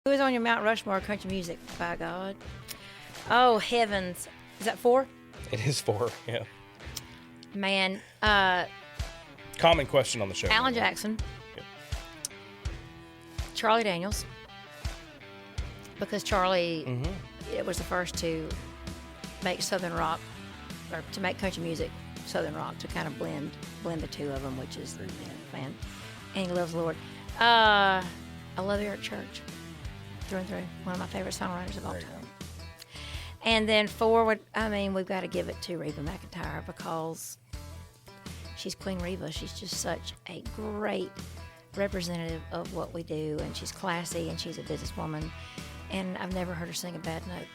Who is on your Mount Rushmore of country music, by God? Oh, heavens. Is that 4? It is 4, yeah. Man, Common question on the show. Alan Jackson. Yep. Charlie Daniels. Because Charlie it was the first to make Southern rock, or to make country music Southern rock, to kind of blend the two of them, which is, man. And he loves the Lord. I love Eric Church. Through and through. One of my favorite songwriters of all time. And then 4, we've got to give it to Reba McEntire because she's Queen Reba. She's just such a great representative of what we do, and she's classy, and she's a businesswoman, and I've never heard her sing a bad note.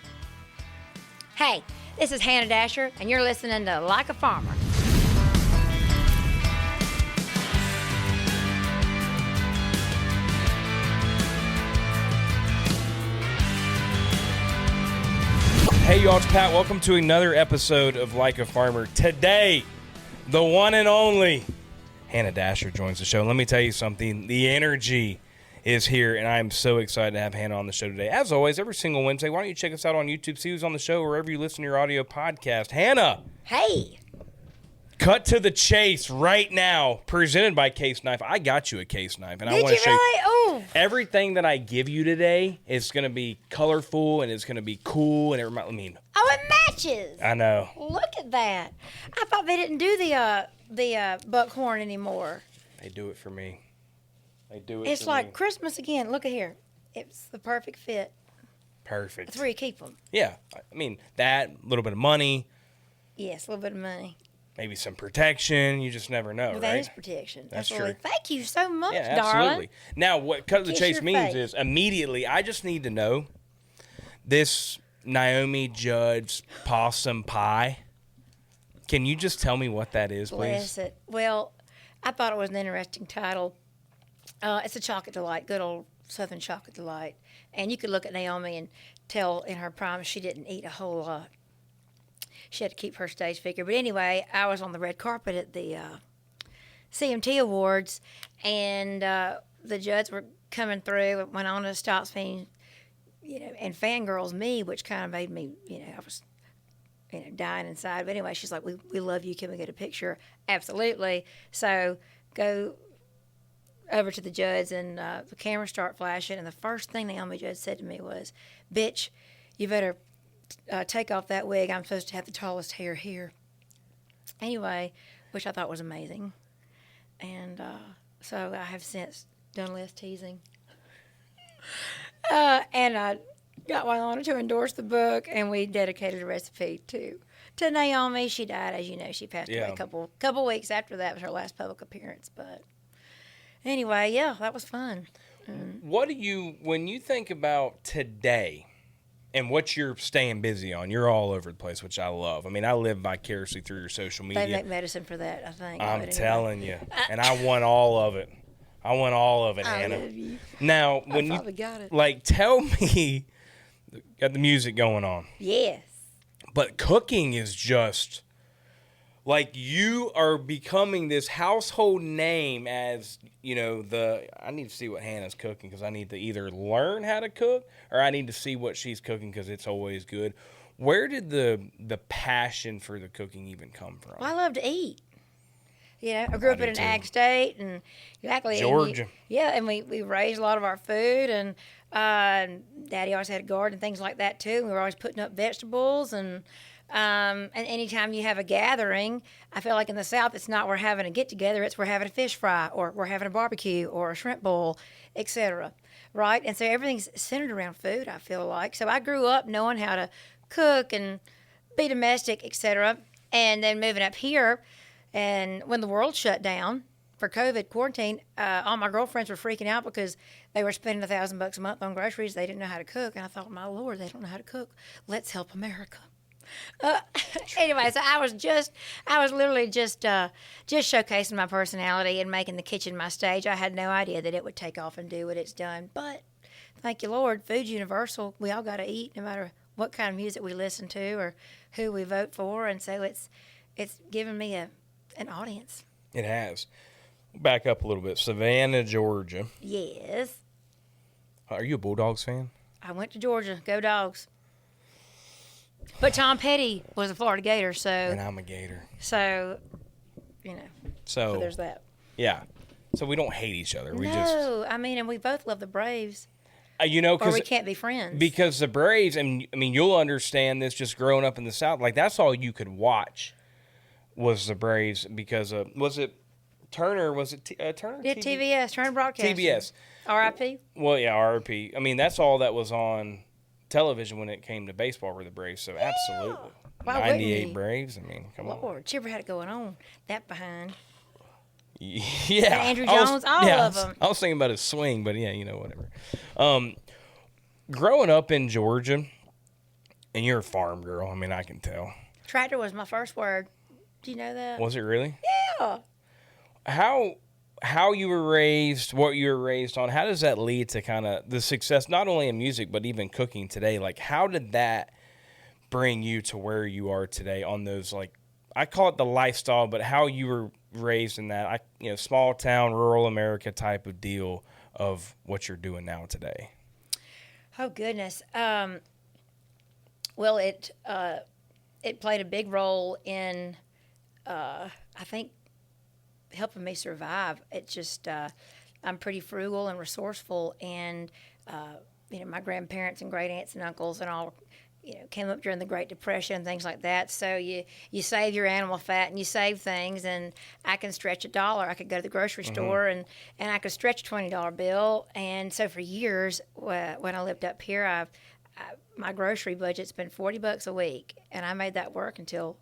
Hey, this is Hannah Dasher, and you're listening to Like a Farmer. Hey, y'all, it's Pat. Welcome to another episode of Like a Farmer. Today, the one and only Hannah Dasher joins the show. Let me tell you something. The energy is here, and I'm so excited to have Hannah on the show today. As always, every single Wednesday, why don't you check us out on YouTube, see who's on the show, wherever you listen to your audio podcast. Hannah! Hey! Cut to the chase right now, presented by Case Knife. I got you a Case Knife, and I Did want you to show really? you Oh! everything that I give you today is going to be colorful, and it's going to be cool, and Oh, it matches! I know. Look at that. I thought they didn't do the buckhorn anymore. They do it for me. They do it It's for like me. Christmas again. Look at here. It's the perfect fit. Perfect. That's where you keep them. Yeah. I mean, that, a little bit of money, Yes, a little bit of money. maybe some protection. You just never know, Well, right? that is protection. That's Absolutely. true. Thank you so much, Yeah, darling. absolutely. Now, what cut to the Kiss chase your means face. is immediately, I just need to know this Naomi Judd's possum pie. Can you just tell me what that is, please? Bless it. Well, I thought it was an interesting title. It's a chocolate delight, good old Southern chocolate delight. And you could look at Naomi and tell in her prime she didn't eat a whole lot. She had to keep her stage figure. But anyway, I was on the red carpet at the CMT Awards, and the Judds were coming through. It went on to Stop Me, and fangirls me, which kind of made me, I was, dying inside. But anyway, she's like, we love you. Can we get a picture? Absolutely. So go over to the Judds, and the cameras start flashing. And the first thing Naomi Judd said to me was, "Bitch, you better take off that wig. I'm supposed to have the tallest hair here." Anyway, which I thought was amazing. And so I have since done less teasing. And I got Wyona to endorse the book, and we dedicated a recipe to Naomi. She died, as you know. She passed away a couple weeks after that was her last public appearance. But anyway, yeah, that was fun. What do you, when you think about today and what you're staying busy on, you're all over the place, which I love. I mean, I live vicariously through your social media. They make medicine for that, I think. I'm telling you. And I want all of it. I want all of it, Hannah. I love you. Now, when I finally got it. like, tell me, got the music going on. Yes. But cooking is just, like, you are becoming this household name as, I need to see what Hannah's cooking because I need to either learn how to cook or I need to see what she's cooking because it's always good. Where did the passion for the cooking even come from? Well, I love to eat. I grew up in an ag state, and exactly Georgia. And we raised a lot of our food, and Daddy always had a garden and things like that too. We were always putting up vegetables, and anytime you have a gathering, I feel like in the South, it's not we're having a get together; it's we're having a fish fry, or we're having a barbecue, or a shrimp bowl, etc. Right? And so everything's centered around food. I feel like so I grew up knowing how to cook and be domestic, etc. And then moving up here. And when the world shut down for COVID quarantine, all my girlfriends were freaking out because they were spending $1,000 a month on groceries. They didn't know how to cook. And I thought, my Lord, they don't know how to cook. Let's help America. Anyway, so I was literally just showcasing my personality and making the kitchen my stage. I had no idea that it would take off and do what it's done. But thank you, Lord, food's universal. We all got to eat no matter what kind of music we listen to or who we vote for. And so it's given me an audience. It has. Back up a little bit. Savannah, Georgia. Yes. Are you a Bulldogs fan? I went to Georgia. Go Dogs. But Tom Petty was a Florida Gator, And I'm a Gator. so you know. So there's that. Yeah. So we don't hate each other. I mean, and we both love the Braves. Or we can't be friends. Because the Braves, and I mean, you'll understand this just growing up in the South. Like, that's all you could watch was the Braves because was it Turner? Was it Turner? Yeah, TBS, Turner Broadcasting. TBS. RIP? Well, yeah, RIP. I mean, that's all that was on television when it came to baseball were the Braves. So, absolutely. Why wouldn't 98 you? Braves. I mean, come on. Lord, Chipper had it going on. That behind. Yeah. And Andrew Jones, all of them. I was thinking about his swing, but yeah, whatever. Growing up in Georgia, and you're a farm girl, I mean, I can tell. Tractor was my first word. Do you know that? Was it really? Yeah. How you were raised, what you were raised on, how does that lead to kind of the success, not only in music, but even cooking today? Like, how did that bring you to where you are today on those, like, I call it the lifestyle, but how you were raised in that, small town, rural America type of deal of what you're doing now today? Oh, goodness. Well, it played a big role in, I think, helping me survive. It's just, I'm pretty frugal and resourceful, and, my grandparents and great aunts and uncles and all, came up during the Great Depression and things like that. So you save your animal fat and you save things, and I can stretch $1. I could go to the grocery store and I could stretch a $20 bill. And so for years, when I lived up here, my grocery budget's been $40 a week, and I made that work until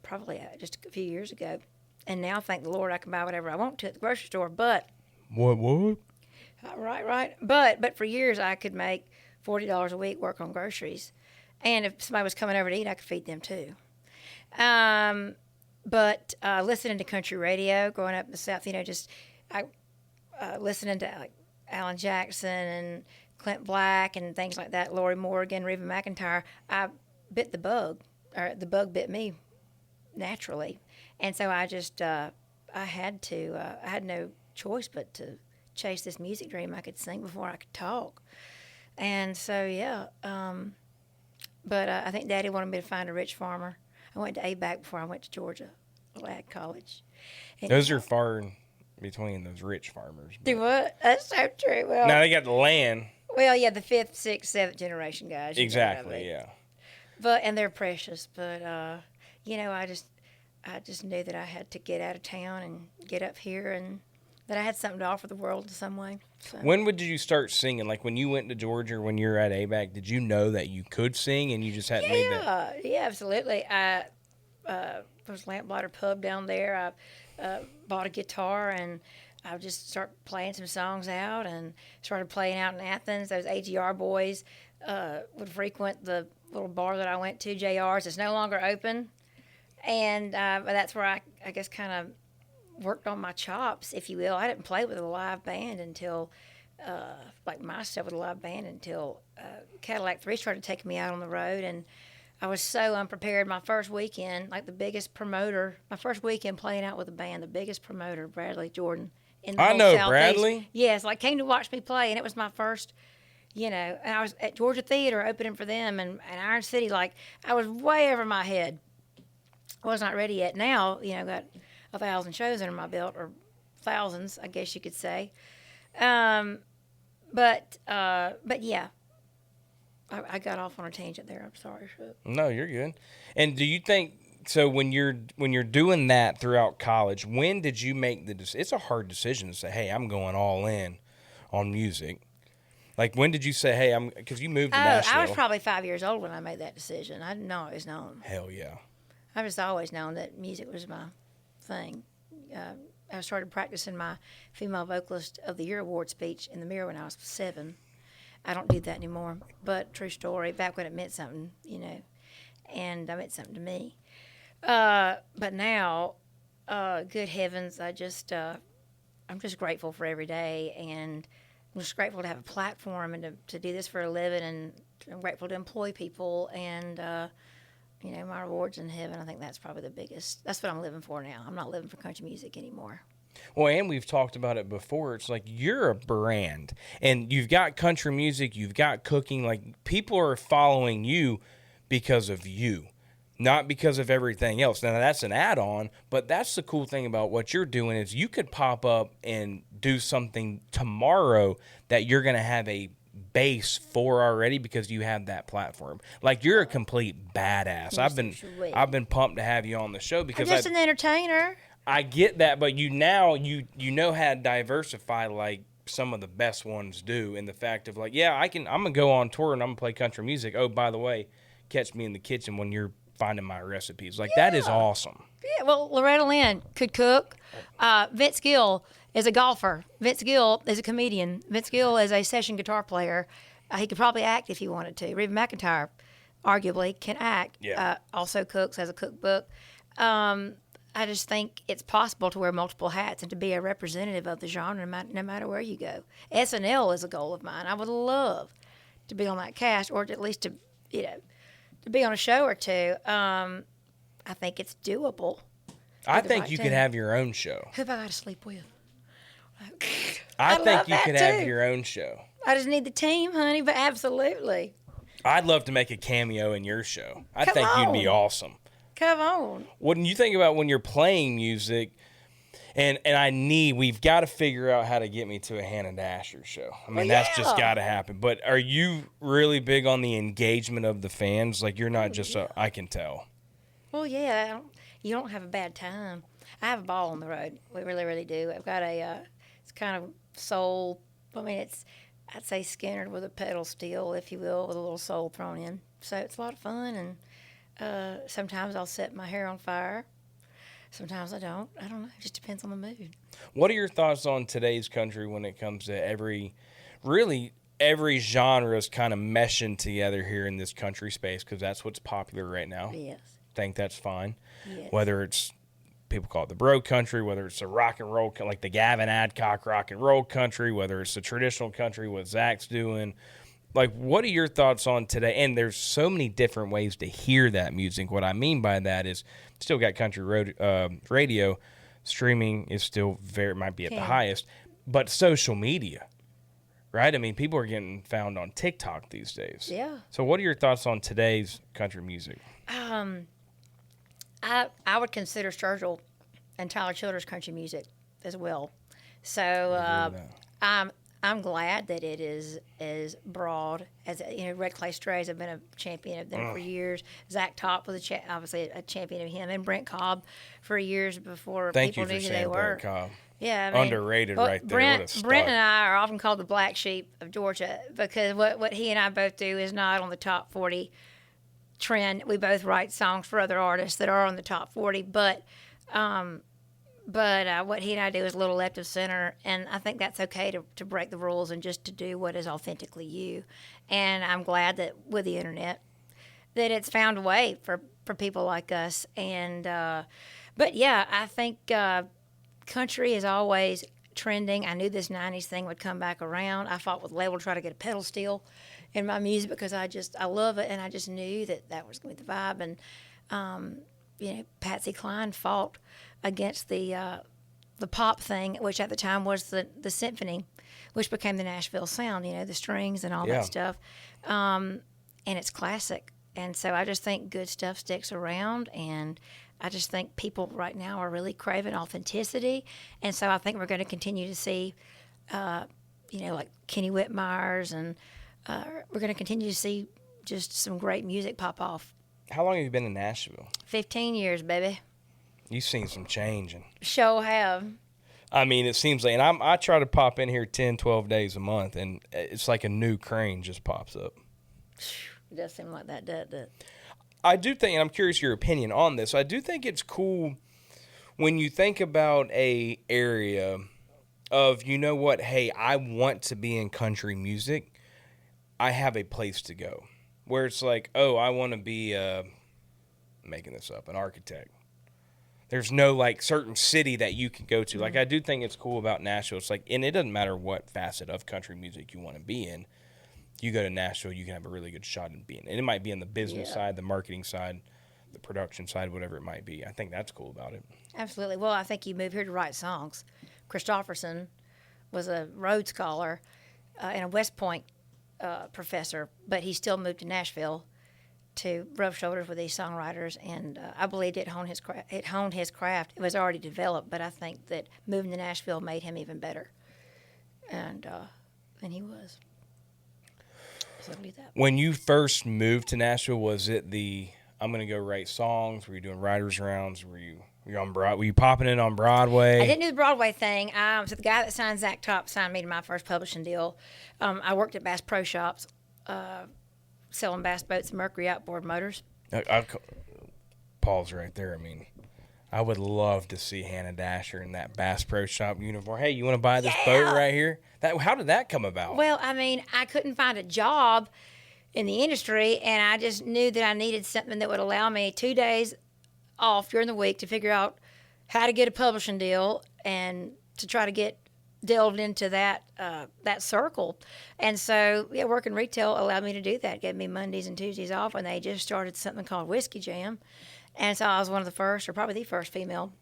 probably just a few years ago. And now, thank the Lord, I can buy whatever I want to at the grocery store. But what? Right. But for years, I could make $40 a week work on groceries, and if somebody was coming over to eat, I could feed them too. But listening to country radio, growing up in the South, listening to like Alan Jackson and Clint Black and things like that, Lori Morgan, Reba McEntire, I bit the bug, or the bug bit me naturally, and so I just I had no choice but to chase this music dream. I could sing before I could talk. And so, but I think Daddy wanted me to find a rich farmer. I went to ABAC before I went to Georgia Ag College. And those are far in between, those rich farmers. Do what? That's so true. Well, now they got the land. Well, yeah, the 5th, 6th, 7th generation guys. Exactly, yeah. And they're precious. But, I just knew that I had to get out of town and get up here, and that I had something to offer the world in some way. So. When did you start singing? Like when you went to Georgia, or when you were at ABAC, did you know that you could sing and you just hadn't made that? Yeah, absolutely. There's Lamplighter Pub down there. I bought a guitar, and I would just start playing some songs out, and started playing out in Athens. Those AGR boys would frequent the little bar that I went to, JR's. It's no longer open. And but that's where I guess kind of worked on my chops, if you will. I didn't play with a live band until, like my stuff with a live band, until Cadillac 3 started taking me out on the road. And I was so unprepared. My first weekend, like the biggest promoter, my first weekend playing out with a band, the biggest promoter, Bradley Jordan. In the I whole know Southeast. Bradley. Yes, like came to watch me play, and it was my first, and I was at Georgia Theater opening for them, and Iron City, like I was way over my head. I was not ready yet. Now, got 1,000 shows under my belt, or thousands, I guess you could say. But yeah, I got off on a tangent there. I'm sorry. No, you're good. And do you think so? When you're doing that throughout college, when did you make the decision? It's a hard decision to say, "Hey, I'm going all in on music." Like, when did you say, "Hey, I'm"? Because you moved to Nashville. I was probably 5 years old when I made that decision. I didn't always known. Hell yeah. I've just always known that music was my thing. I started practicing my Female Vocalist of the Year award speech in the mirror when I was 7. I don't do that anymore, but true story, back when it meant something, and it meant something to me. But now, good heavens, I'm just grateful for every day, and I'm just grateful to have a platform and to do this for a living, and I'm grateful to employ people, and my rewards in heaven. I think that's probably the biggest. That's what I'm living for now. I'm not living for country music anymore. Well, and we've talked about it before. It's like you're a brand, and you've got country music, you've got cooking. Like people are following you because of you, not because of everything else. Now that's an add-on, but that's the cool thing about what you're doing is you could pop up and do something tomorrow that you're going to have a base for already because you have that platform. Like you're a complete badass. I've been pumped to have you on the show I'm because just an entertainer. I get that, but you know how to diversify like some of the best ones do in the fact of like, yeah, I'm gonna go on tour and I'm gonna play country music. Oh, by the way, catch me in the kitchen when you're finding my recipes. Like that is awesome. Yeah, well, Loretta Lynn could cook. Vince Gill is a golfer. Vince Gill is a comedian. Vince Gill is a session guitar player. He could probably act if he wanted to. Reba McEntire, arguably, can act. Yeah. Also cooks, has a cookbook. I just think it's possible to wear multiple hats and to be a representative of the genre no matter where you go. SNL is a goal of mine. I would love to be on that cast or at least to be on a show or two. I think it's doable. I think you could have your own show. Who have I got to sleep with? I think you that could too. have your own show. I just need the team, honey, but absolutely. I'd love to make a cameo in your show. I Come think you'd be on. awesome. Come on. When you think about when you're playing music, and we've got to figure out how to get me to a Hannah Dasher show. I mean, that's just got to happen. But are you really big on the engagement of the fans? Like, you're not just I can tell. Well, yeah, you don't have a bad time. I have a ball on the road. We really, really do. I've got it's kind of soul. I mean, I'd say Skinner with a pedal steel, if you will, with a little soul thrown in. So it's a lot of fun, and sometimes I'll set my hair on fire. Sometimes I don't. I don't know. It just depends on the mood. What are your thoughts on today's country when it comes to every genre is kind of meshing together here in this country space because that's what's popular right now? Yes. Think that's fine. Yes. Whether it's people call it the bro country, whether it's the rock and roll, like the Gavin Adcock rock and roll country, whether it's the traditional country, what Zach's doing. Like, what are your thoughts on today? And there's so many different ways to hear that music. What I mean by that is still got country radio. Streaming is still might be at the highest. But social media, right? I mean, people are getting found on TikTok these days. Yeah. So what are your thoughts on today's country music? I would consider Sturgill and Tyler Childers country music as well. So I'm glad that it is as broad as Red Clay Strays. I've been a champion of them for years. Zach Top was obviously a champion of him, and Brent Cobb for years before people knew who they were. Brent Cobb. Yeah, I mean, Underrated right there. What a stud. Brent and I are often called the black sheep of Georgia because what he and I both do is not on the top 40 trend. We both write songs for other artists that are on the top 40, but what he and I do is a little left of center, and I think that's okay to break the rules and just to do what is authentically you. And I'm glad that with the internet that it's found a way for people like us. And but yeah, I think country is always trending. I knew this 90s thing would come back around. I fought with label to try to get a pedal steel in my music because I love it, and I just knew that was going to be the vibe. And Patsy Cline fought against the pop thing, which at the time was the symphony, which became the Nashville sound. The strings and all that stuff, and it's classic. And so I just think good stuff sticks around, and I just think people right now are really craving authenticity, and so I think we're going to continue to see, like Kenny Whitmire's, and we're going to continue to see just some great music pop off. How long have you been in Nashville? 15 years, baby. You've seen some changing. Sure have. I mean, it seems like, and I try to pop in here 10, 12 days a month, and it's like a new crane just pops up. It does seem like that, doesn't it? I do think, and I'm curious your opinion on this, I do think it's cool when you think about a area of, hey, I want to be in country music, I have a place to go. Where it's like, oh, I want to be, making this up, an architect. There's no, like, certain city that you can go to. Mm-hmm. Like, I do think it's cool about Nashville. It's like, and it doesn't matter what facet of country music you want to be in. You go to Nashville, you can have a really good shot in being. And it might be on the business side, the marketing side, the production side, whatever it might be. I think that's cool about it. Absolutely. Well, I think you moved here to write songs. Christofferson was a Rhodes Scholar and a West Point professor, but he still moved to Nashville to rub shoulders with these songwriters, and I believed it honed his craft. It was already developed, but I think that moving to Nashville made him even better, and he was. So I'll leave that. When you first moved to Nashville, was it I'm going to go write songs? Were you doing writers rounds? Were you on Were you popping in on Broadway? I didn't do the Broadway thing. So the guy that signed Zach Top signed me to my first publishing deal. I worked at Bass Pro Shops, selling bass boats and Mercury outboard motors. Pause right there. I mean, I would love to see Hannah Dasher in that Bass Pro Shop uniform. Hey, you want to buy this boat right here? How did that come about? Well, I mean, I couldn't find a job in the industry, and I just knew that I needed something that would allow me 2 days off during the week to figure out how to get a publishing deal and to try to get delved into that circle. And so, working retail allowed me to do that. It gave me Mondays and Tuesdays off, and they just started something called Whiskey Jam. And so I was one of the first, or probably the first female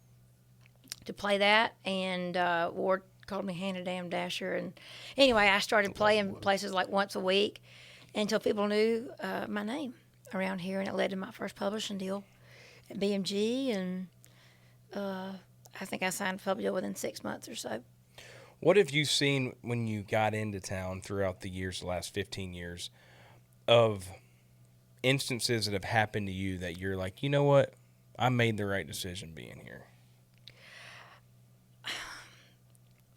to play that. And Ward called me Hannah Damn Dasher. And anyway, I started playing places like once a week until people knew my name around here, and it led to my first publishing deal at BMG. And I think I signed a public deal within 6 months or so. What have you seen when you got into town throughout the years, the last 15 years, of instances that have happened to you that you're like, you know what, I made the right decision being here?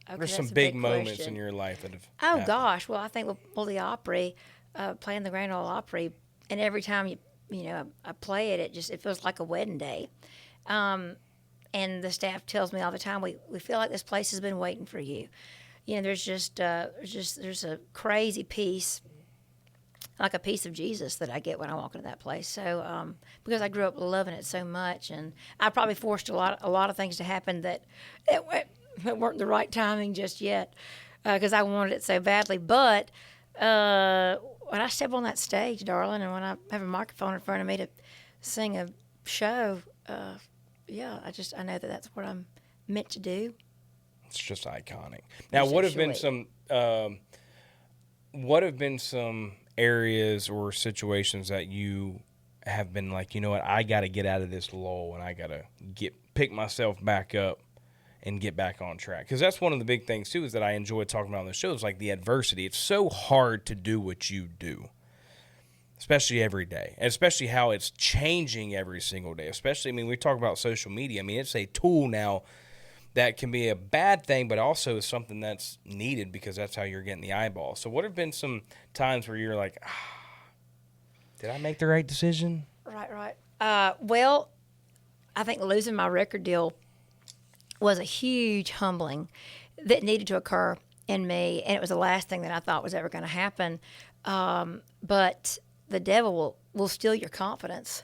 Okay, There's some that's a big moments question. in your life that have Oh, gosh. Well, I think the Opry, playing the Grand Ole Opry, and every time I play it, it feels like a wedding day. And the staff tells me all the time, we feel like this place has been waiting for you. There's there's a crazy peace, like a piece of Jesus that I get when I walk into that place. So because I grew up loving it so much, and I probably forced a lot of things to happen that weren't the right timing just yet, because I wanted it so badly. But when I step on that stage, darling, and when I have a microphone in front of me to sing a show, I know that that's what I'm meant to do. It's just iconic. Now, what have been some areas or situations that you have been like, you know what, I got to get out of this lull and I got to pick myself back up and get back on track? Because that's one of the big things too, is that I enjoy talking about on the show, is like the adversity. It's so hard to do what you do, especially every day, and especially how it's changing every single day. Especially, we talk about social media. It's a tool now that can be a bad thing, but also is something that's needed because that's how you're getting the eyeball. So what have been some times where you're like, did I make the right decision? Right. Well, I think losing my record deal was a huge humbling that needed to occur in me, and it was the last thing that I thought was ever going to happen. But the devil will steal your confidence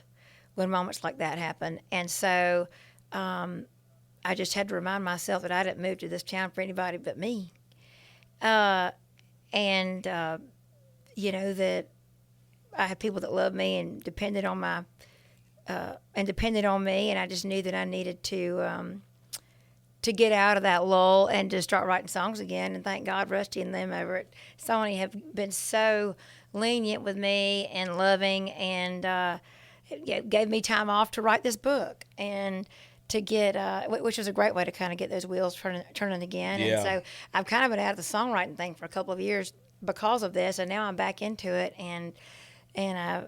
when moments like that happen. And so I just had to remind myself that I didn't move to this town for anybody but me. That I had people that loved me and depended on me, and I just knew that I needed to get out of that lull and to start writing songs again. And thank God Rusty and them over at Sony have been so lenient with me and loving, and it gave me time off to write this book and to get, which was a great way to kind of get those wheels turning again. Yeah. And so I've kind of been out of the songwriting thing for a couple of years because of this, and now I'm back into it, and I,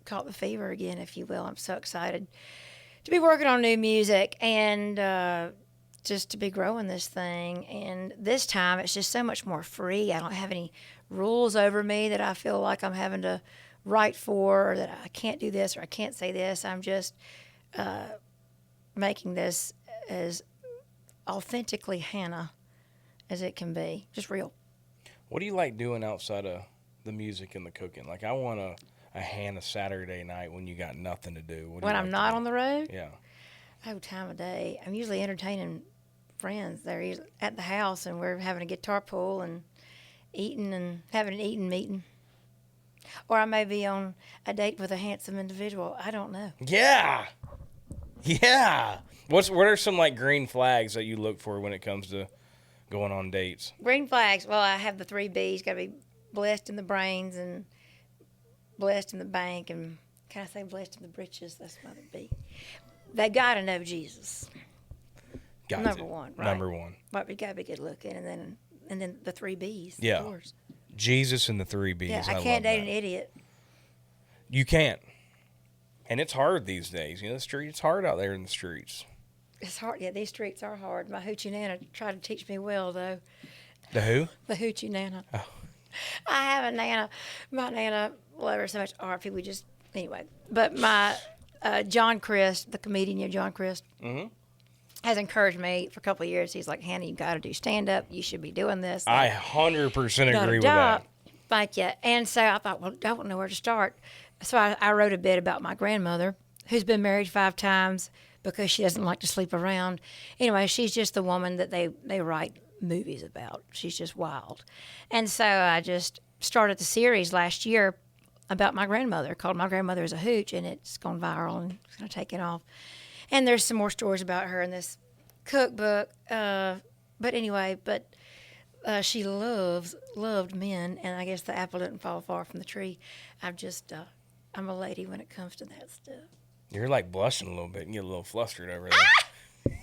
caught the fever again, if you will. I'm so excited to be working on new music and just to be growing this thing. And this time it's just so much more free. I don't have any rules over me that I feel like I'm having to write for, or that I can't do this or I can't say this. I'm just making this as authentically Hannah as it can be, just real. What do you like doing outside of the music and the cooking? Like, I want a Hannah Saturday night when you got nothing to do. When I'm not on the road? Yeah. Oh, time of day. I'm usually entertaining friends. They're usually at the house, and we're having a guitar pull and eating and having an eating meeting. Or I may be on a date with a handsome individual. I don't know. Yeah. Yeah. What are some like green flags that you look for when it comes to going on dates? Green flags. Well, I have the 3 B's. Got to be blessed in the brains and blessed in the bank. And can I say blessed in the britches? That's my other B. They got to know Jesus. Number one, right? Number one. But we got to be good looking. And then the 3 B's, Yeah. of course. Jesus and the 3 B's. Yeah, I I can't love date that. an idiot. You can't. And it's hard these days. You know, it's hard out there in the streets. It's hard. Yeah, these streets are hard. My hoochie nana tried to teach me well, though. The who? The hoochie nana. Oh. I have a nana. My nana, love her so much. RP, we just, anyway. But my John Christ, the comedian, John Christ, has encouraged me for a couple of years. He's like, Hannah, you got to do stand-up. You should be doing this. I 100% agree with that. Thank you. And so I thought, well, I don't know where to start. So I wrote a bit about my grandmother, who's been married 5 times because she doesn't like to sleep around. Anyway, she's just the woman that they write movies about. She's just wild. And so I just started the series last year about my grandmother, called My Grandmother is a Hooch, and it's gone viral and it's going to take it off. And there's some more stories about her in this cookbook. But anyway, she loved men, and I guess the apple didn't fall far from the tree. I'm a lady when it comes to that stuff. You're like blushing a little bit and get a little flustered over there.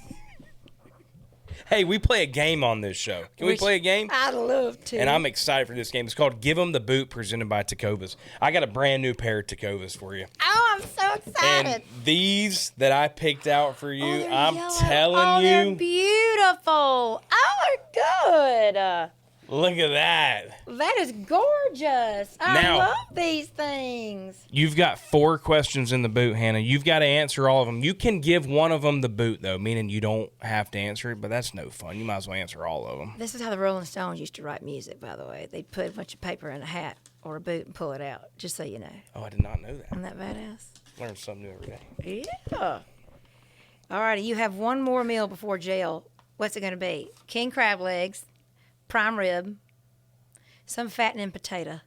Hey, we play a game on this show. Can we play a game? I'd love to. And I'm excited for this game. It's called Give 'Em the Boot, presented by TECOVAS. I got a brand new pair of TECOVAS for you. Oh, I'm so excited. And these that I picked out for you, they're I'm yellow. telling They're you. beautiful. Oh, they're good. Look at that. That is gorgeous. I Now- love these things. You've got 4 questions in the boot, Hannah. You've got to answer all of them. You can give one of them the boot, though, meaning you don't have to answer it, but that's no fun. You might as well answer all of them. This is how the Rolling Stones used to write music, by the way. They'd put a bunch of paper in a hat or a boot and pull it out, just so you know. Oh, I did not know that. Isn't that badass? Learn something new every day. Yeah. All righty, you have one more meal before jail. What's it going to be? King crab legs, prime rib, some fattening potato.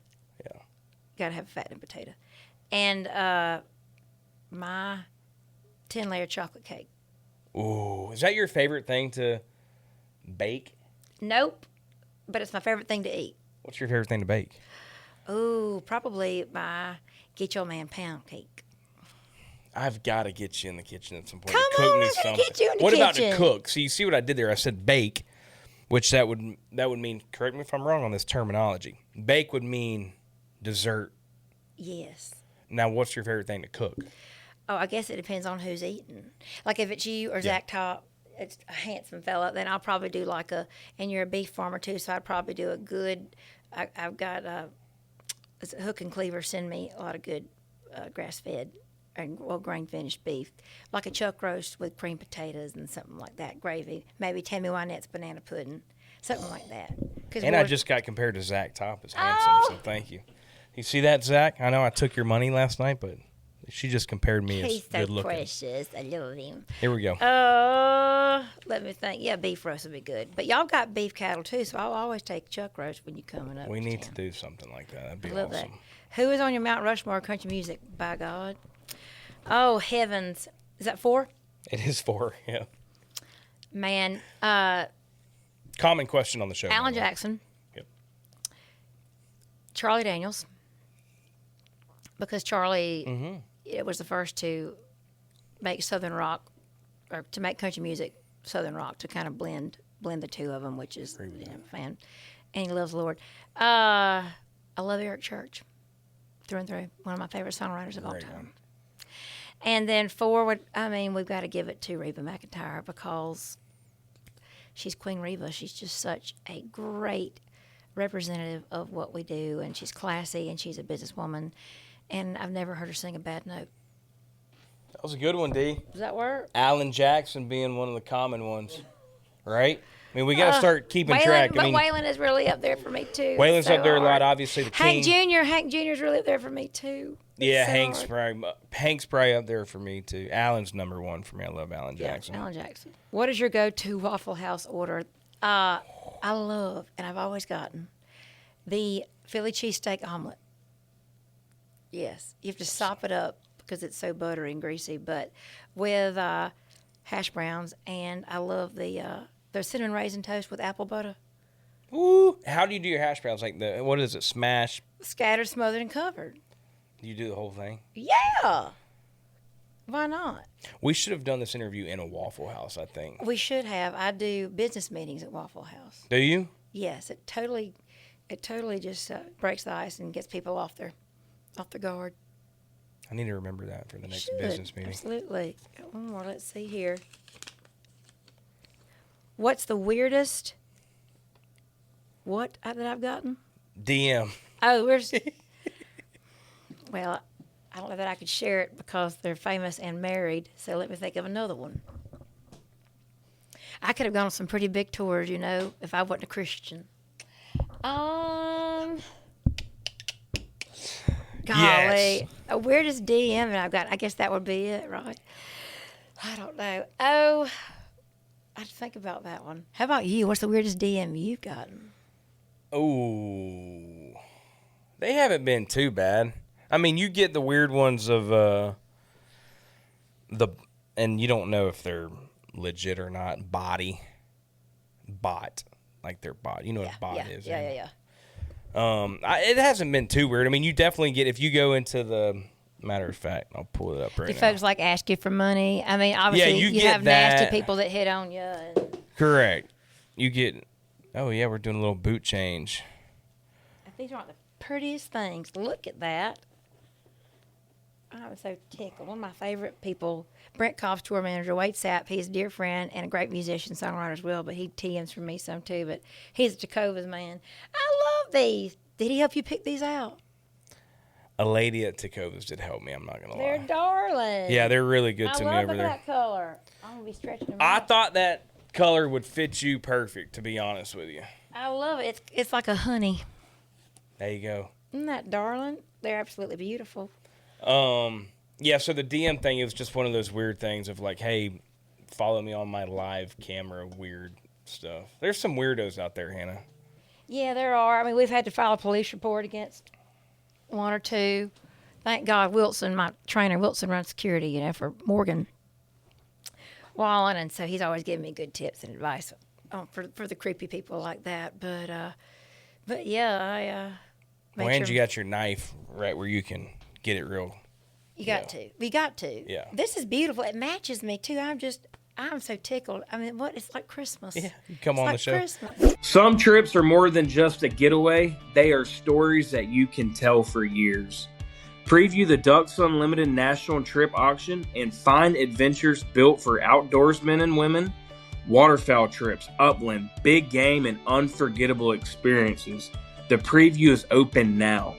Yeah. Got to have a fattening potato. And my 10-layer chocolate cake. Ooh, is that your favorite thing to bake? Nope, but it's my favorite thing to eat. What's your favorite thing to bake? Ooh, probably my Get Your Man pound cake. I've got to get you in the kitchen at some point. Come to cook on, me I'm gonna something. get you in the What about to kitchen. cook? So you see what I did there? I said bake, which that would mean. Correct me if I'm wrong on this terminology. Bake would mean dessert. Yes. Now, what's your favorite thing to cook? Oh, I guess it depends on who's eating. Like if it's you or Zach Top, it's a handsome fella, then I'll probably do and you're a beef farmer too, so I'd probably do a good, I've got Hook and Cleaver send me a lot of good grass-fed and grain-finished beef, like a chuck roast with cream potatoes and something like that, gravy, maybe Tammy Wynette's banana pudding, something like that. And I just got compared to Zach Top as handsome, so thank you. You see that, Zach? I know I took your money last night, but she just compared me as He's good so looking. precious. I love him. Here we go. Let me think. Yeah, beef roast would be good. But y'all got beef cattle too, so I'll always take chuck roast when you're coming up. We need to town. do something like that. That'd be I love awesome. that. Who is on your Mount Rushmore country music? By God. Oh heavens! Is that 4? It is 4, yeah. Man, Common question on the show. Alan by the way. Jackson, Yep. Charlie Daniels, because Charlie it was the first to make Southern rock, or to make country music Southern rock, to kind of blend the two of them, which is I'm a fan, and he loves the Lord. I love Eric Church, through and through, one of my favorite songwriters of all Great time. one. And then 4, we've got to give it to Reba McEntire because she's Queen Reba. She's just such a great representative of what we do, and she's classy, and she's a businesswoman, and I've never heard her sing a bad note. That was a good one, D. Does that work? Alan Jackson being one of the common ones, right? I mean, we got to start keeping track. But I mean, Waylon is really up there for me, too. Waylon's So up there a lot, hard. obviously. The Hank king. Jr. Hank Jr. is really up there for me, too. Yeah, It's so Hank's probably up there for me, too. Alan's number 1 for me. I love Alan Jackson. Yeah, Alan Jackson. What is your go-to Waffle House order? I love, and I've always gotten, the Philly cheesesteak omelet. Yes, you have to sop it up because it's so buttery and greasy. But with hash browns, and I love the cinnamon raisin toast with apple butter. Ooh, how do you do your hash browns? Like what is it? Smash? Scattered, smothered, and covered. You do the whole thing? Yeah. Why not? We should have done this interview in a Waffle House, I think. We should have. I do business meetings at Waffle House. Do you? Yes, it totally just breaks the ice and gets people off their guard. I need to remember that for the next Should. business meeting. Absolutely. Got one more. Let's see here. What's the weirdest that I've gotten? DM. Oh, where's... Well, I don't know that I could share it because they're famous and married, so let me think of another one. I could have gone on some pretty big tours, if I wasn't a Christian. Golly. Yes. Weirdest DM that I've got. I guess that would be it, right? I don't know. Oh, I'd think about that one. How about you? What's the weirdest DM you've gotten? Oh, they haven't been too bad. I mean, you get the weird ones of and you don't know if they're legit or not. Bot, like their bot. You know what a bot is? Yeah. It hasn't been too weird. I mean, you definitely get if you go into the. Matter of fact, I'll pull it up right now. Do folks like ask you for money? I mean, obviously you get have that. nasty people that hit on you. And Correct. You get. Oh yeah, we're doing a little boot change. these aren't the prettiest things. Look at that. I was so tickled. One of my favorite people, Brent Kopp's tour manager, Wade Sapp. He's a dear friend and a great musician, songwriter as well, but he TMs for me some too. But he's a TECOVAS man. I love these. Did he help you pick these out? A lady at TECOVAS did help me. I'm not gonna They're lie. darling. Yeah, they're really good to me I over love there. that color. I'm gonna be stretching them I out. thought that color would fit you perfect. To be honest with you. I love it. It's like a honey. There you go. Isn't that darling? They're absolutely beautiful. Yeah, so the DM thing is just one of those weird things of like, hey, follow me on my live camera weird stuff. There's some weirdos out there, Hannah. Yeah, there are. I mean, we've had to file a police report against one or two. Thank God Wilson, my trainer, Wilson runs security, for Morgan Wallen, and so he's always giving me good tips and advice for the creepy people like that. But yeah, I Well, and you got your knife right where you can get it real. You got to. We got to. Yeah. This is beautiful. It matches me too. I'm so tickled. I mean, it's like Christmas. Yeah, you come on the show. Christmas. Some trips are more than just a getaway. They are stories that you can tell for years. Preview the Ducks Unlimited National Trip Auction and find adventures built for outdoorsmen and women, waterfowl trips, upland, big game, and unforgettable experiences. The preview is open now.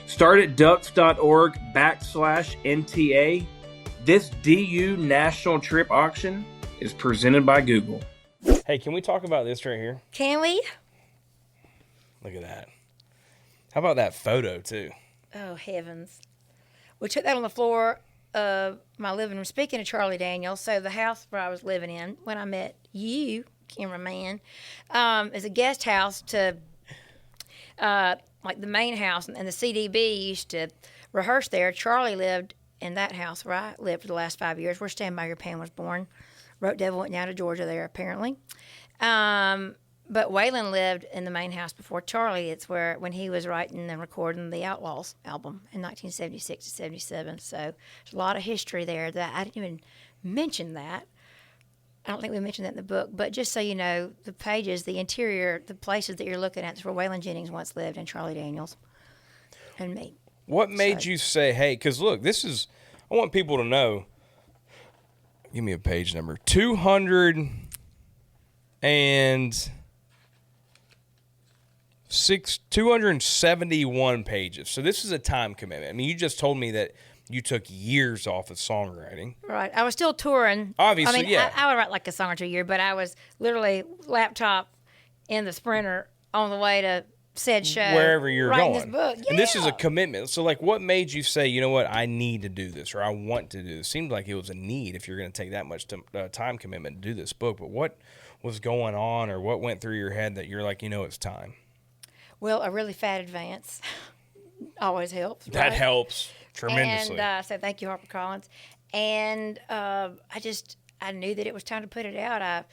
Start at ducks.org/NTA. This DU National Trip Auction is presented by Google. Hey, can we talk about this right here? Can we? Look at that. How about that photo, too? Oh, heavens. We took that on the floor of my living room. Speaking of Charlie Daniels, so the house where I was living in when I met you, cameraman, is a guest house to, like the main house, and the CDB used to rehearse there. Charlie lived in that house where I lived for the last 5 years, where Stand By Your Pen was born. Wrote Devil went down to Georgia there, apparently. But Waylon lived in the main house before Charlie. It's when he was writing and recording the Outlaws album in 1976 to 77. So there's a lot of history there that I didn't even mention that. I don't think we mentioned that in the book. But just so you know, the pages, the interior, the places that you're looking at is where Waylon Jennings once lived and Charlie Daniels and me. What made you say, hey, because look, I want people to know. Give me a page number. 271 pages. So this is a time commitment. I mean, you just told me that you took years off of songwriting. Right. I was still touring. Obviously, I mean, yeah. I would write like a song or two a year, but I was literally laptop in the Sprinter on the way to said show. Wherever you're writing going. this book. Yeah. And this is a commitment. So, like, what made you say, you know what, I need to do this, or I want to do this? Seemed like it was a need if you're going to take that much time commitment to do this book. But what was going on, or what went through your head that you're like, it's time? Well, a really fat advance always helps. That right? helps tremendously. And so thank you, HarperCollins. And I knew that it was time to put it out. I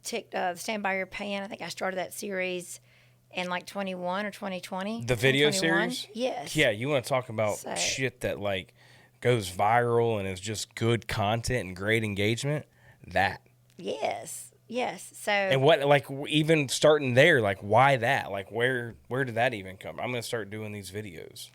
took Stand By Your Pan. I think I started that series in like 21 or 2020. The video 2021. series? Yes. Yeah, you want to talk about So- shit that like goes viral and is just good content and great engagement? That. Yes. So. And what, like, even starting there, like, why that? Like, where did that even come? I'm gonna start doing these videos.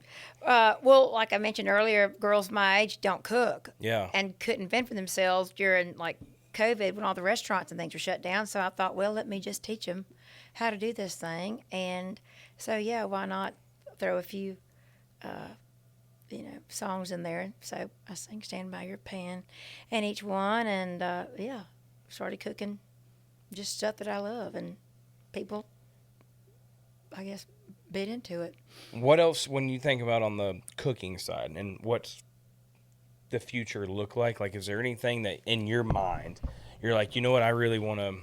Well, like I mentioned earlier, girls my age don't cook. Yeah. And couldn't fend for themselves during like COVID when all the restaurants and things were shut down. So I thought, well, let me just teach them how to do this thing. And so, yeah, why not throw a few, songs in there? So I sang Stand By Your Pan and each one. And, started cooking just stuff that I love. And people, I guess, bit into it. What else, when you think about on the cooking side, and what's the future look like? Like, is there anything that in your mind you're like, you know what, I really want to?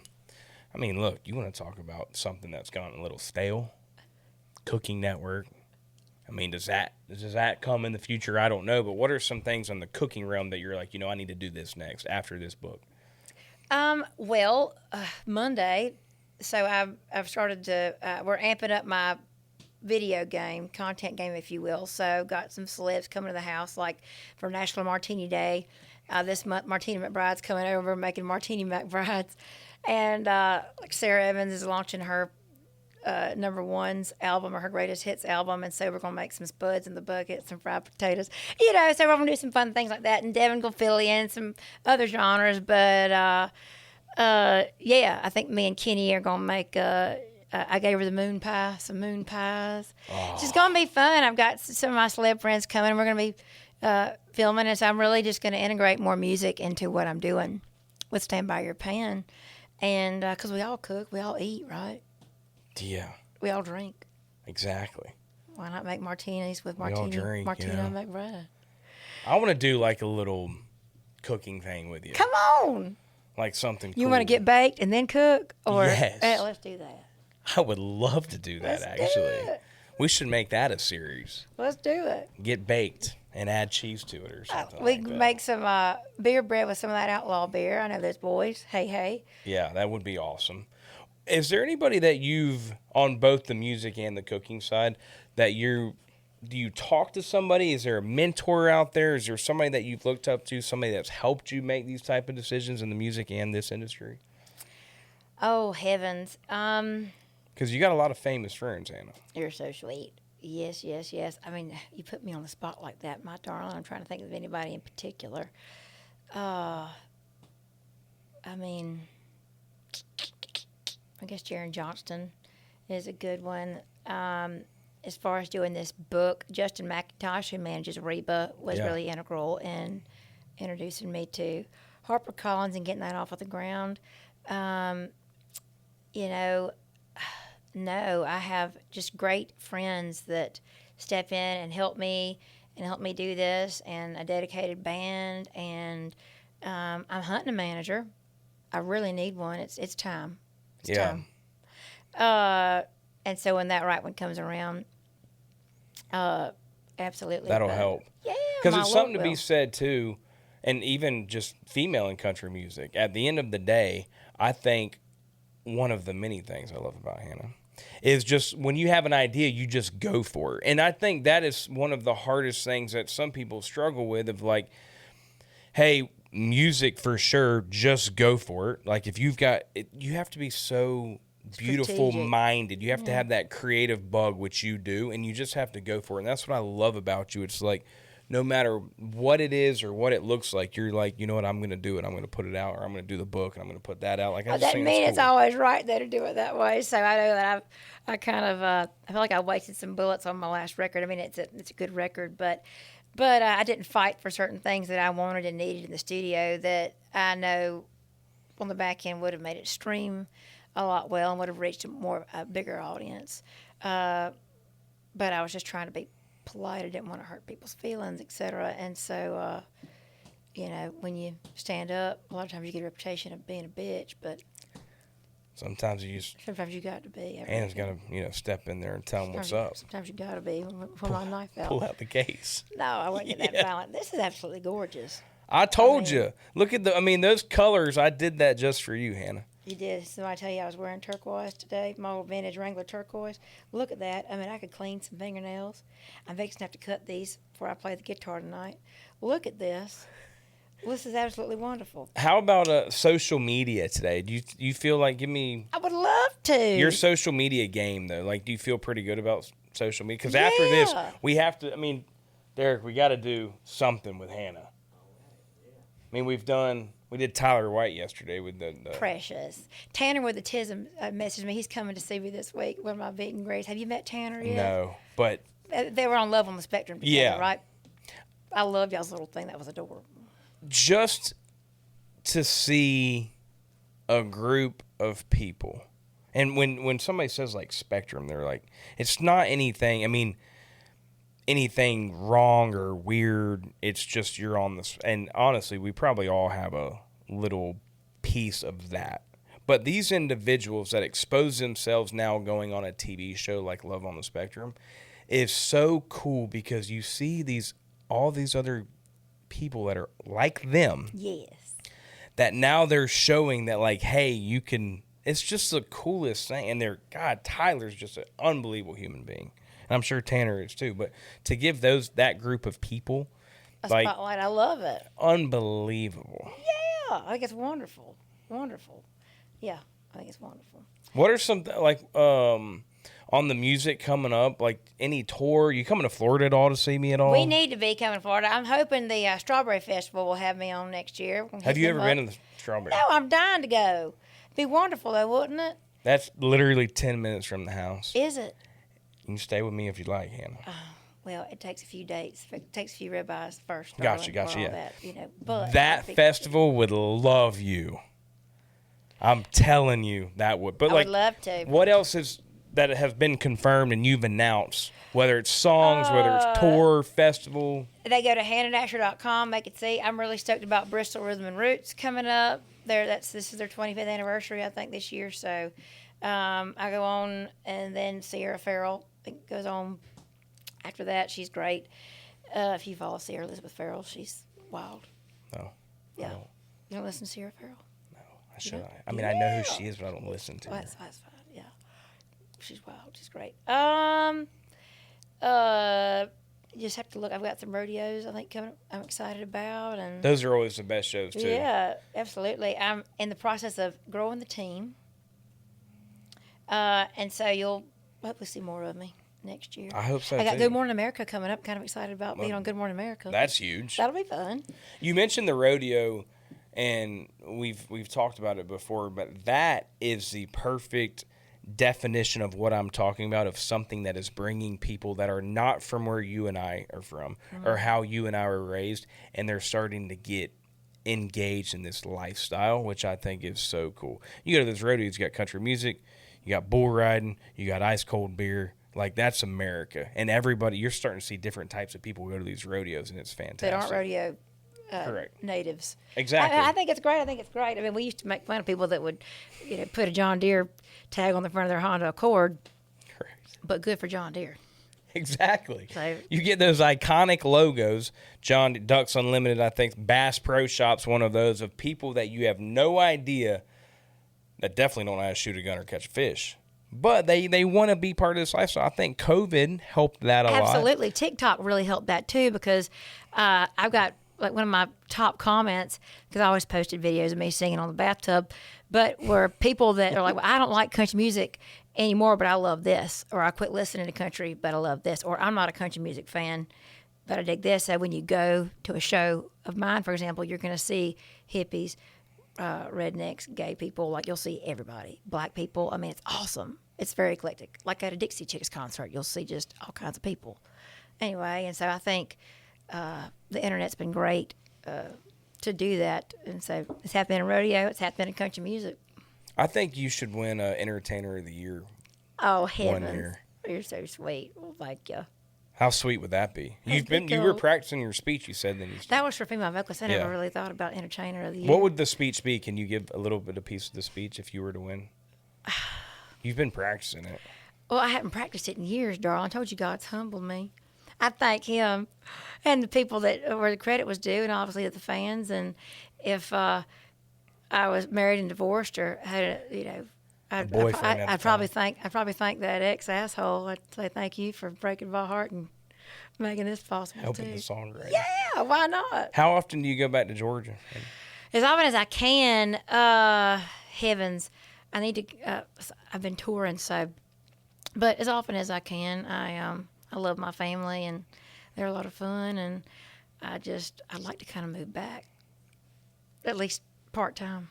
I mean, look, you want to talk about something that's gone a little stale? Cooking Network. I mean, does that come in the future? I don't know, but what are some things on the cooking realm that you're like, you know, I need to do this next after this book? Monday. So I've started to. We're amping up my video game, content game, if you will. So got some celebs coming to the house, like for National Martini Day. This month, Martina McBride's coming over making Martini McBrides. And like Sarah Evans is launching her number one's album, or her greatest hits album. And so we're going to make some spuds in the bucket, some fried potatoes. So we're going to do some fun things like that. And Devin will fill in some other genres. But I think me and Kenny are going to make... I gave her some moon pies. Oh. It's going to be fun. I've got some of my celeb friends coming, and we're going to be filming it. So I'm really just going to integrate more music into what I'm doing with Stand By Your Pan. And because we all cook, we all eat, right? Yeah. We all drink. Exactly. Why not make martinis with We all drink, Martina McBride? I want to do like a little cooking thing with you. Come on. Like something You cool. want to get baked and then cook? Or Yes. Let's do that. I would love to do that, Let's do actually. it. We should make that a series. Let's do it. Get baked and add cheese to it or something We like can that. make some beer bread with some of that outlaw beer. I know those boys. Hey. Yeah, that would be awesome. Is there anybody that you've, on both the music and the cooking side, that do you talk to somebody? Is there a mentor out there? Is there somebody that you've looked up to, somebody that's helped you make these type of decisions in the music and this industry? Oh, heavens. Because you got a lot of famous friends, Anna. You're so sweet. Yes. I mean, you put me on the spot like that, my darling. I'm trying to think of anybody in particular. I guess Jaron Johnston is a good one. As far as doing this book, Justin McIntosh, who manages Reba, was really integral in introducing me to HarperCollins and getting that off of the ground. No, I have just great friends that step in and help me do this, and a dedicated band, and I'm hunting a manager. I really need one. It's time. It's time. And so when that right one comes around, absolutely. That'll help. Yeah. Because my there's something to Lord be will. said, too, and even just female in country music. At the end of the day, I think one of the many things I love about Hannah is just when you have an idea, you just go for it. And I think that is one of the hardest things that some people struggle with, of like, hey, music for sure, just go for it. Like, if you've got it, you have to be so beautiful minded. You have to have that creative bug, which you do, and you just have to go for it. And that's what I love about you. It's like, no matter what it is or what it looks like, you're like, you know what, I'm going to do it. I'm going to put it out, or I'm going to do the book, and I'm going to put that out. Like, I just That think means that's it's cool. always right there to do it that way. So I know that I feel like I wasted some bullets on my last record. I mean, it's a good record, but I didn't fight for certain things that I wanted and needed in the studio that I know on the back end would have made it stream a lot well and would have reached a bigger audience. But I was just trying to be polite. I didn't want to hurt people's feelings, etc. And so, when you stand up, a lot of times you get a reputation of being a bitch, but Sometimes you just Sometimes you got to be. Hannah's got to step in there and tell them what's up. Sometimes you got to be when my knife out. Pull out the case. No, I wasn't that violent. This is absolutely gorgeous. I told you. Look at those colors. I did that just for you, Hannah. You did. So I tell you, I was wearing turquoise today, my old vintage Wrangler turquoise. Look at that. I mean, I could clean some fingernails. I'm fixing to have to cut these before I play the guitar tonight. Look at this. This is absolutely wonderful. How about social media today? Do you feel like, give me... I would love to. Your social media game, though. Like, do you feel pretty good about social media? Because after this, we have to... I mean, Derek, we got to do something with Hannah. I mean, we did Tyler White yesterday with the Precious. Tanner with the TISM messaged me. He's coming to see me this week. One of my meet and greets. Have you met Tanner yet? No, but... They were on Love on the Spectrum together, right? I love y'all's little thing. That was adorable. Just to see a group of people, and when somebody says like spectrum, they're like, it's not anything. I mean, anything wrong or weird. It's just you're on this. And honestly, we probably all have a little piece of that. But these individuals that expose themselves now going on a TV show like Love on the Spectrum is so cool because you see all these other people that are like them. Yes. That now they're showing that, like, hey, you can. It's just the coolest thing. And Tyler's just an unbelievable human being. And I'm sure Tanner is too. But to give that group of people a spotlight, I love it. Unbelievable. Yeah, I think it's wonderful. Wonderful. Yeah, I think it's wonderful. What are some on the music coming up? Like any tour? You coming to Florida at all to see me at all? We need to be coming to Florida. I'm hoping the Strawberry Festival will have me on next year. Have you ever been to the Strawberry? No, I'm dying to go. It'd be wonderful though, wouldn't it? That's literally 10 minutes from the house. Is it? You can stay with me if you like, Hannah. Well, it takes a few dates. It takes a few ribeyes first. Gotcha, yeah. That, but that festival would love you. I'm telling you that would. But I would love to. What else that has been confirmed and you've announced? Whether it's songs, whether it's tour, festival. They go to hannadasher.com. They can see. I'm really stoked about Bristol Rhythm and Roots coming up. This is their 25th anniversary, I think, this year. So I go on, and then Sierra Farrell goes on. After that, she's great. If you follow Sierra Elizabeth Farrell, she's wild. No. Yeah. No. You don't listen to Sierra Farrell? No, I should. I mean, I know who she is, but I don't listen to her. That's fine. Yeah. She's wild. She's great. You just have to look. I've got some rodeos I think coming up I'm excited about. And those are always the best shows, too. Yeah, absolutely. I'm in the process of growing the team. And so you'll hopefully see more of me next year. I hope so, I got too. Good Morning America coming up. Kind of excited about being on Good Morning America. That's huge. That'll be fun. You mentioned the rodeo, and we've talked about it before, but that is the perfect definition of what I'm talking about, of something that is bringing people that are not from where you and I are from, or how you and I were raised, and they're starting to get engaged in this lifestyle, which I think is so cool. You go to those rodeos, you got country music, you got bull riding, you got ice cold beer. Like, that's America. And everybody, you're starting to see different types of people go to these rodeos, and it's fantastic. That aren't rodeo Correct. natives. Exactly. I think it's great. I mean, we used to make fun of people that would, put a John Deere tag on the front of their Honda Accord. Correct. But good for John Deere. Exactly. So, you get those iconic logos. Ducks Unlimited, I think Bass Pro Shop's one of those, of people that you have no idea that definitely don't know how to shoot a gun or catch a fish. But they want to be part of this lifestyle. I think COVID helped that a lot. Absolutely. TikTok really helped that too, because I've got like one of my top comments, because I always posted videos of me singing on the bathtub, but were people that are like, well, I don't like country music anymore, but I love this. Or I quit listening to country, but I love this. Or I'm not a country music fan, but I dig this. So when you go to a show of mine, for example, you're going to see hippies, rednecks, gay people. Like, you'll see everybody. Black people. I mean, it's awesome. It's very eclectic. Like at a Dixie Chicks concert, you'll see just all kinds of people. Anyway, and so I think the internet's been great to do that. And so it's happened in rodeo. It's happened in country music. I think you should win Entertainer of the Year. Oh, heavens. 1 year. You're so sweet. Well, thank you. How sweet would that be? You were practicing your speech, you said. That was for female vocalists. I Yeah. never really thought about Entertainer of the Year. What would the speech be? Can you give a little bit of piece of the speech if you were to win? You've been practicing it. Well, I haven't practiced it in years, darling. I told you God's humbled me. I thank Him and the people where the credit was due, and obviously the fans. And if I was married and divorced, or had I'd probably thank that ex-asshole. I'd say thank you for breaking my heart and making this possible. Helping too. the songwriting. Yeah, why not? How often do you go back to Georgia? As often as I can. Heavens, I need to. I've been touring, so, but as often as I can, I love my family, and they're a lot of fun, and I'd like to kind of move back, at least part time.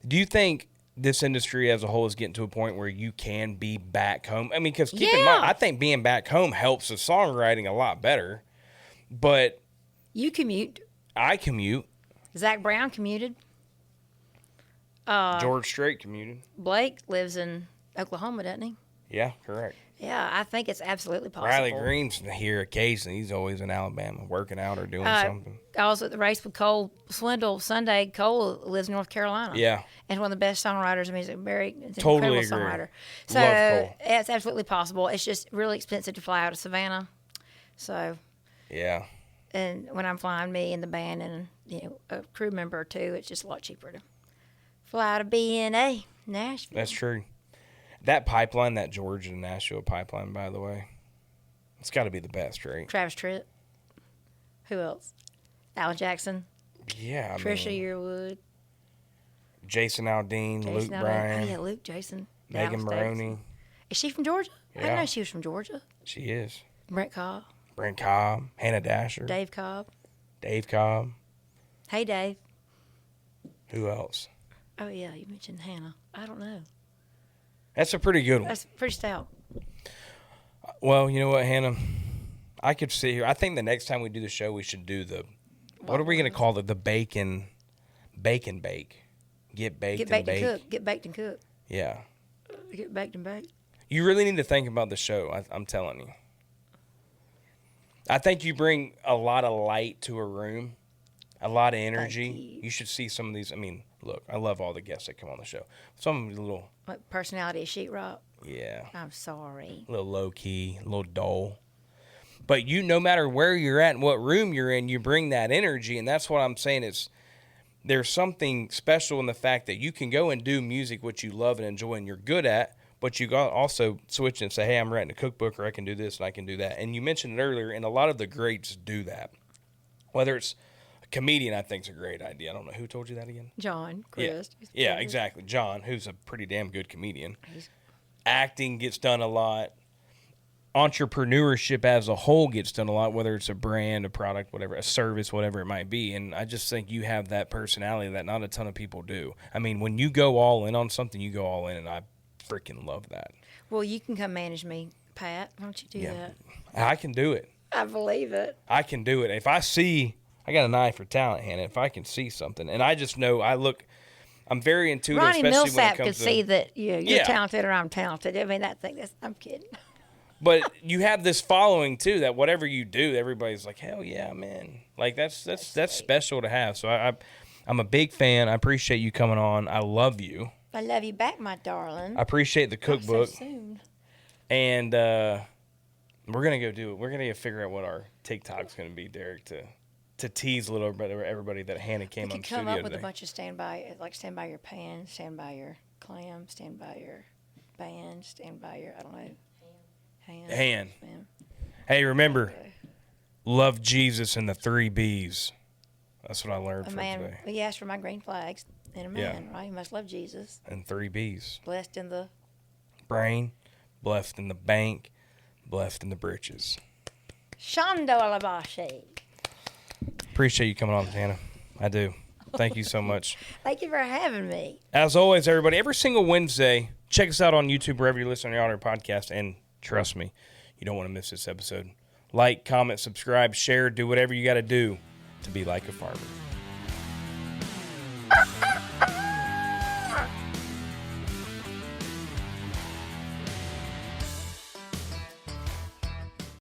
Do you think this industry as a whole is getting to a point where you can be back home? I mean, because keep in mind, I think being back home helps the songwriting a lot better. But you commute. I commute. Zach Brown commuted. George Strait commuted. Blake lives in Oklahoma, doesn't he? Yeah, correct. Yeah, I think it's absolutely possible. Riley Green's here occasionally. He's always in Alabama working out or doing something. I was at the race with Cole Swindle Sunday. Cole lives in North Carolina. Yeah. And one of the best songwriters in music. It's an Totally incredible agree. songwriter. So Love Cole. it's absolutely possible. It's just really expensive to fly out of Savannah. So. Yeah. And when I'm flying, me and the band and a crew member or two, it's just a lot cheaper to fly to BNA, Nashville. That's true. That pipeline, that Georgia to Nashville pipeline, by the way, it's got to be the best, right? Travis Tritt. Who else? Al Jackson. Yeah. Trisha Yearwood. Jason Aldean, Luke Bryan. Oh, yeah, Luke, Jason. Megan Dallas Maroney. Davis. Is she from Georgia? I Yeah. didn't know she was from Georgia. She is. Brent Cobb. Brent Cobb, Hannah Dasher. Dave Cobb. Dave Cobb. Hey, Dave. Who else? Oh, yeah, you mentioned Hannah. I don't know. That's a pretty good one. That's pretty stout. Well, you know what, Hannah? I could sit here. I think the next time we do the show, we should do what are we going to call it? The bake. Get baked and bake. Cook. Get baked and cook. Yeah. Get baked and baked. You really need to think about the show. I'm telling you. I think you bring a lot of light to a room, a lot of energy. You should see some of these. I mean, look, I love all the guests that come on the show. Some of these little. Like personality of sheetrock. Yeah. I'm sorry. A little low key, a little dull. But no matter where you're at and what room you're in, you bring that energy, and that's what I'm saying. There's something special in the fact that you can go and do music which you love and enjoy and you're good at, but you got also switch and say, hey, I'm writing a cookbook, or I can do this and I can do that. And you mentioned it earlier, and a lot of the greats do that. Whether it's a comedian, I think is a great idea. I don't know who told you that again. John Christ. Yeah, exactly. John, who's a pretty damn good comedian. Acting gets done a lot. Entrepreneurship as a whole gets done a lot, whether it's a brand, a product, whatever, a service, whatever it might be. And I just think you have that personality that not a ton of people do. I mean, when you go all in on something, you go all in, and I freaking love that. Well, you can come manage me, Pat. Why don't you do that? I can do it. I believe it. I can do it. If I got an eye for talent, Hannah. If I can see something, and I just know I'm very intuitive, Ronnie especially when Millsap it comes could to see that you're talented or I'm talented. I mean, I'm kidding. But you have this following too, that whatever you do, everybody's like, hell yeah, man. Like that's special to have. So I'm a big fan. I appreciate you coming on. I love you. I love you back, my darling. I appreciate the cookbook. So soon. And we're gonna go do it. We're gonna figure out what our TikTok's gonna be, Derek, to tease a little bit everybody that Hannah came on the studio today. Come up with today. a bunch of stand by your pan, stand by your clam, stand by your band, stand by your I don't know. Hand. Hey, remember, love Jesus and the 3 B's. That's what I learned from today. He asked for my green flags and a man, right? He must love Jesus. And 3 B's. Blessed in the brain, blessed in the bank, blessed in the britches. Shando Alabashi. Appreciate you coming on, Hannah. I do. Thank you so much. Thank you for having me. As always, everybody, every single Wednesday, check us out on YouTube, wherever you listen to your podcast, and trust me, you don't want to miss this episode. Like, comment, subscribe, share, do whatever you got to do to be like a farmer.